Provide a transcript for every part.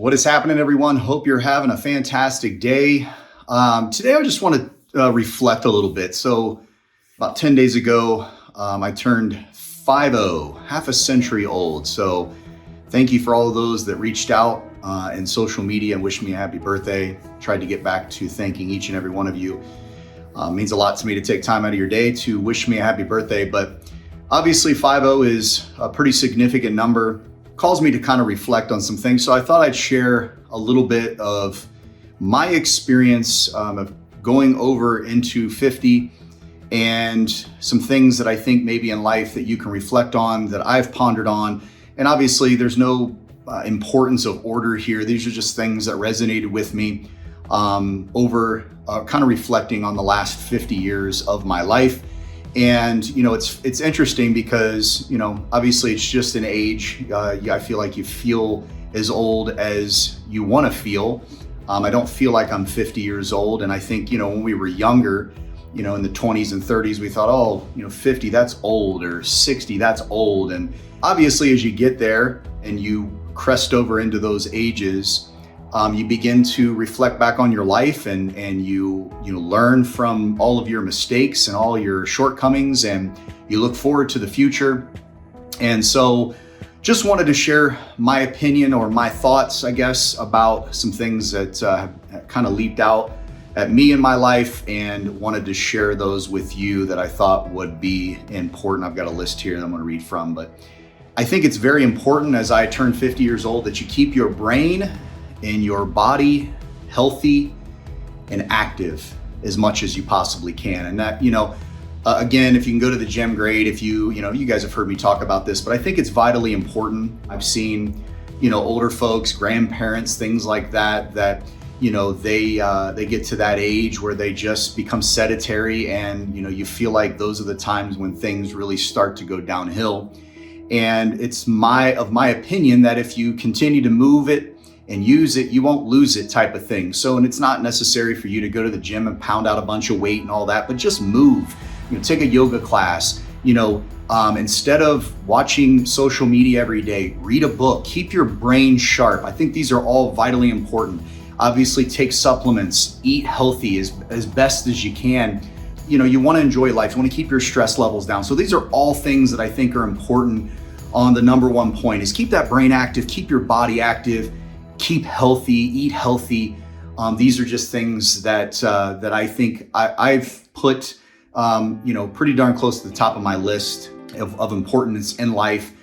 What is happening, everyone? Hope you're having a fantastic day. Today, I just want to reflect a little bit. So about 10 days ago, I turned 50, half a century old. So thank you for all of those that reached out in social media and wished me a happy birthday. Tried to get back to thanking each and every one of you. Means a lot to me to take time out of your day to wish me a happy birthday. But obviously 50 is a pretty significant number. Calls me to kind of reflect on some things. So I thought I'd share a little bit of my experience of going over into 50 and some things that I think maybe in life that you can reflect on, that I've pondered on. And obviously there's no importance of order here. These are just things that resonated with me over kind of reflecting on the last 50 years of my life. And, it's interesting because, obviously it's just an age. I feel like you feel as old as you want to feel. I don't feel like I'm 50 years old. And I think, when we were younger, in the 20s and 30s, we thought, 50, that's old, or 60, that's old. And obviously as you get there and you crest over into those ages, you begin to reflect back on your life and you learn from all of your mistakes and all your shortcomings, and you look forward to the future. And so just wanted to share my opinion or my thoughts, I guess, about some things that kind of leaped out at me in my life, and wanted to share those with you that I thought would be important. I've got a list here that I'm going to read from, but I think it's very important as I turn 50 years old that you keep your brain and your body healthy and active as much as you possibly can. And that, again, if you can go to the gym, great. If you guys have heard me talk about this, but I think it's vitally important. I've seen, older folks, grandparents, things like that, they get to that age where they just become sedentary, and, you feel like those are the times when things really start to go downhill. And it's my opinion that if you continue to move it and use it, you won't lose it, type of thing. So, and it's not necessary for you to go to the gym and pound out a bunch of weight and all that, but just move. Take a yoga class. Instead of watching social media every day, read a book. Keep your brain sharp. I think these are all vitally important. Obviously, take supplements. Eat healthy as best as you can. You want to enjoy life. You want to keep your stress levels down. So these are all things that I think are important. On the number one point is keep that brain active, keep your body active. Keep healthy, eat healthy. These are just things that I think I've put, pretty darn close to the top of my list of importance in life.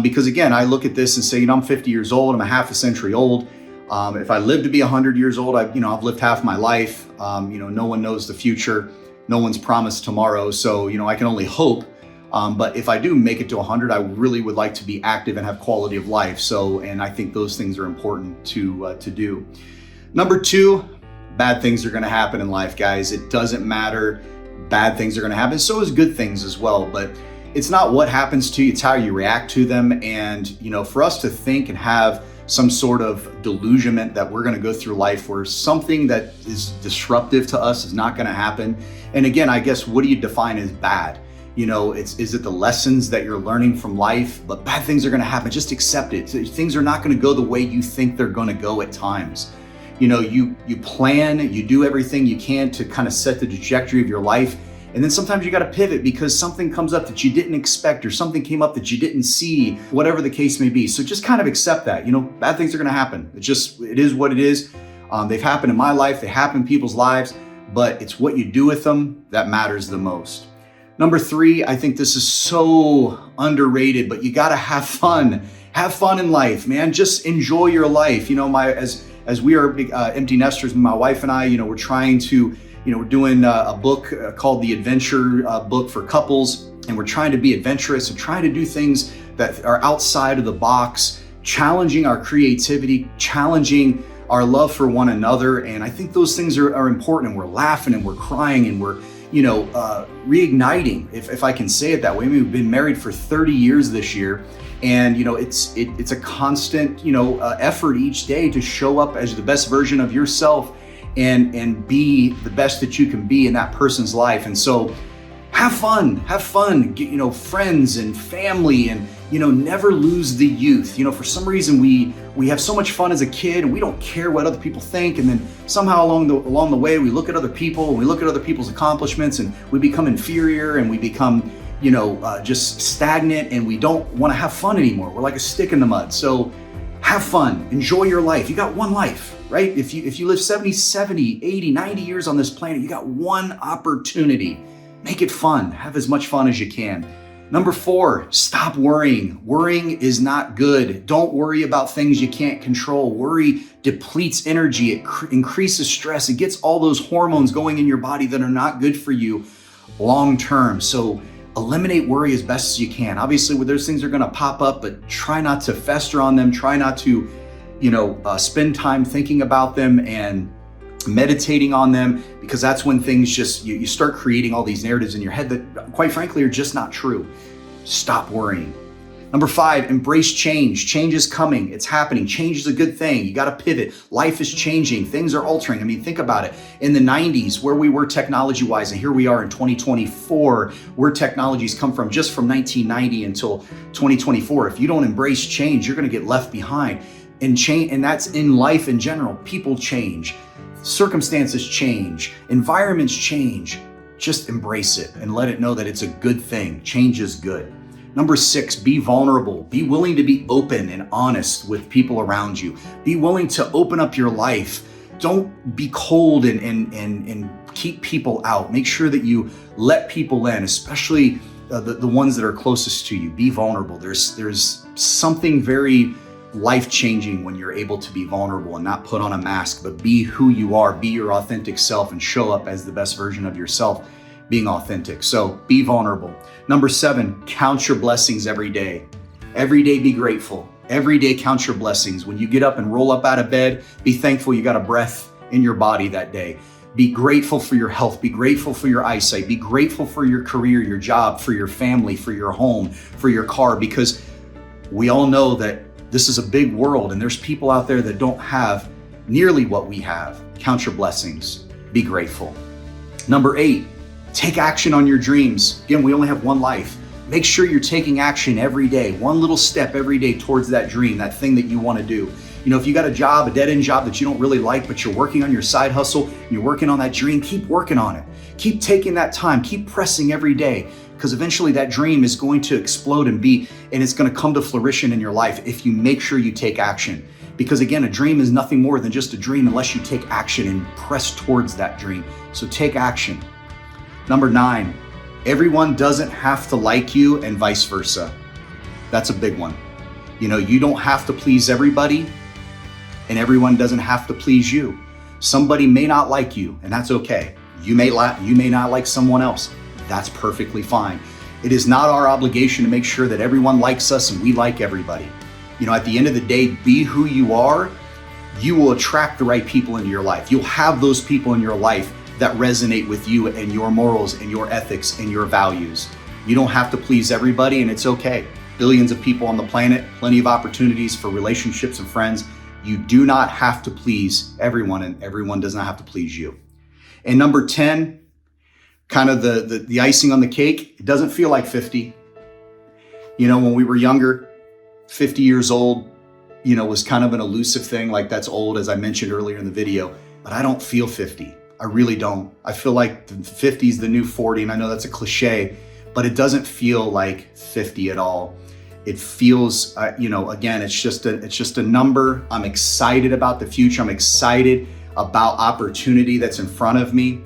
Because again, I look at this and say, I'm 50 years old. I'm a half a century old. If I live to be 100 years old, I've lived half my life. No one knows the future. No one's promised tomorrow. So, I can only hope. But if I do make it to 100, I really would like to be active and have quality of life. So, and I think those things are important to do. Number 2, bad things are going to happen in life, guys. It doesn't matter. Bad things are going to happen. So is good things as well. But it's not what happens to you, it's how you react to them. And, for us to think and have some sort of delusionment that we're going to go through life where something that is disruptive to us is not going to happen. And again, I guess, what do you define as bad? Is it the lessons that you're learning from life? But bad things are going to happen. Just accept it. Things are not going to go the way you think they're going to go at times. You plan, you do everything you can to kind of set the trajectory of your life. And then sometimes you got to pivot because something comes up that you didn't expect, or something came up that you didn't see, whatever the case may be. So just kind of accept that, bad things are going to happen. It is what it is. They've happened in my life. They happen in people's lives, but it's what you do with them that matters the most. Number 3, I think this is so underrated, but you got to have fun. Have fun in life, man. Just enjoy your life. As we are big, empty nesters, my wife and I, we're trying to, we're doing a book called The Adventure Book for Couples, and we're trying to be adventurous and trying to do things that are outside of the box, challenging our creativity, challenging our love for one another. And I think those things are important, and we're laughing and we're crying and we're, reigniting, if I can say it that way. I mean, we've been married for 30 years this year, and it's a constant effort each day to show up as the best version of yourself and be the best that you can be in that person's life. And so have fun, friends and family, and, never lose the youth. For some reason we're we have so much fun as a kid and we don't care what other people think. And then somehow along the way, we look at other people and we look at other people's accomplishments and we become inferior and we become, just stagnant, and we don't want to have fun anymore. We're like a stick in the mud. So have fun, enjoy your life. You got one life, right? If you live 70, 80, 90 years on this planet, you got one opportunity. Make it fun. Have as much fun as you can. Number 4, stop worrying. Worrying is not good. Don't worry about things you can't control. Worry depletes energy. It increases stress. It gets all those hormones going in your body that are not good for you long term. So eliminate worry as best as you can. Obviously, those things are going to pop up, but try not to fester on them. Try not to, spend time thinking about them and meditating on them, because that's when things just, you start creating all these narratives in your head that, quite frankly, are just not true. Stop worrying. Number 5, embrace change. Change is coming. It's happening. Change is a good thing. You got to pivot. Life is changing. Things are altering. I mean, think about it. In the 90s, where we were technology-wise, and here we are in 2024, where technologies come from just from 1990 until 2024. If you don't embrace change, you're going to get left behind. And that's in life in general. People change. Circumstances change. Environments change. Just embrace it and let it know that it's a good thing. Change is good. Number 6, be vulnerable. Be willing to be open and honest with people around you. Be willing to open up your life. Don't be cold and keep people out. Make sure that you let people in, especially the ones that are closest to you. Be vulnerable. There's something very life-changing when you're able to be vulnerable and not put on a mask, but be who you are, be your authentic self, and show up as the best version of yourself, being authentic. So be vulnerable. Number 7, count your blessings every day. Every day be grateful. Every day count your blessings. When you get up and roll up out of bed, be thankful you got a breath in your body that day. Be grateful for your health. Be grateful for your eyesight. Be grateful for your career, your job, for your family, for your home, for your car, because we all know that this is a big world and there's people out there that don't have nearly what we have. Count your blessings. Be grateful. Number 8, take action on your dreams. Again, we only have one life. Make sure you're taking action every day, one little step every day towards that dream, that thing that you want to do. If you got a job, a dead-end job that you don't really like, but you're working on your side hustle, and you're working on that dream, keep working on it. Keep taking that time, keep pressing every day, because eventually that dream is going to explode and it's going to come to fruition in your life if you make sure you take action. Because again, a dream is nothing more than just a dream unless you take action and press towards that dream. So take action. Number 9, everyone doesn't have to like you and vice versa. That's a big one. You don't have to please everybody, and everyone doesn't have to please you. Somebody may not like you, and that's okay. You may not like someone else. That's perfectly fine. It is not our obligation to make sure that everyone likes us and we like everybody. At the end of the day, be who you are. You will attract the right people into your life. You'll have those people in your life that resonate with you and your morals and your ethics and your values. You don't have to please everybody, and it's okay. Billions of people on the planet, plenty of opportunities for relationships and friends. You do not have to please everyone, and everyone does not have to please you. And number 10, kind of the icing on the cake, it doesn't feel like 50. When we were younger, 50 years old, was kind of an elusive thing, like that's old, as I mentioned earlier in the video, but I don't feel 50. I really don't. I feel like the 50 is the new 40, and I know that's a cliche, but it doesn't feel like 50 at all. It feels, again, it's just a number. I'm excited about the future. I'm excited about opportunity that's in front of me.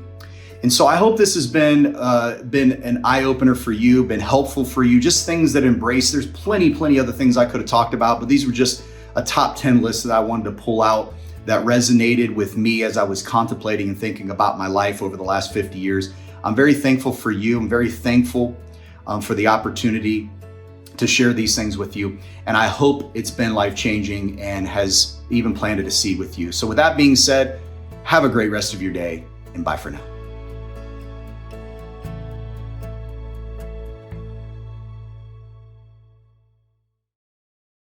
And so I hope this has been an eye-opener for you, been helpful for you, just things that embrace. There's plenty other things I could have talked about, but these were just a top 10 list that I wanted to pull out that resonated with me as I was contemplating and thinking about my life over the last 50 years. I'm very thankful for you. I'm very thankful for the opportunity to share these things with you. And I hope it's been life-changing and has even planted a seed with you. So with that being said, have a great rest of your day, and bye for now.